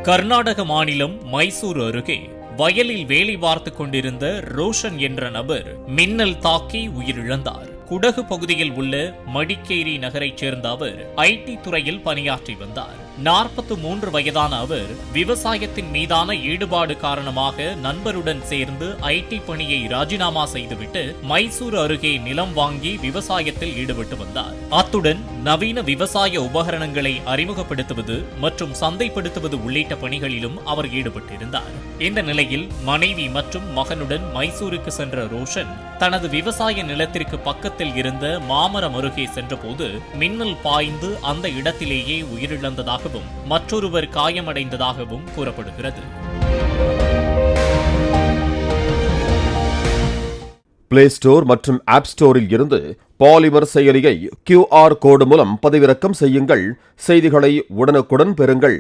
கர்நாடக மாநிலம் மைசூர் அருகே வயலில் வேலை பார்த்துக் கொண்டிருந்த ரோஷன் என்ற நபர் மின்னல் தாக்கி உயிரிழந்தார். குடகு பகுதியில் உள்ள மடிக்கேரி நகரைச் சேர்ந்த அவர் ஐடி துறையில் பணியாற்றி வந்தார். 43 வயதான அவர் விவசாயத்தின் மீதான ஈடுபாடு காரணமாக நண்பருடன் சேர்ந்து ஐடி பணியை ராஜினாமா செய்துவிட்டு மைசூர் அருகே நிலம் வாங்கி விவசாயத்தில் ஈடுபட்டு வந்தார். அத்துடன் நவீன விவசாய உபகரணங்களை அறிமுகப்படுத்துவது மற்றும் சந்தைப்படுத்துவது உள்ளிட்ட பணிகளிலும் அவர் ஈடுபட்டிருந்தார். இந்த நிலையில் மனைவி மற்றும் மகனுடன் மைசூருக்கு சென்ற ரோஷன் தனது விவசாய நிலத்திற்கு பக்கத்தில் இருந்த மாமரம் அருகே சென்றபோது மின்னல் பாய்ந்து அந்த இடத்திலேயே உயிரிழந்ததாக மற்றொருவர் காயமடைந்ததாகவும் கூறப்படுகிறது. பிளே ஸ்டோர் மற்றும் ஆப் ஸ்டோரில் இருந்து பாலிமர் செயலியை QR கோடு மூலம் பதிவிறக்கம் செய்யுங்கள். செய்திகளை உடனுக்குடன் பெறுங்கள்.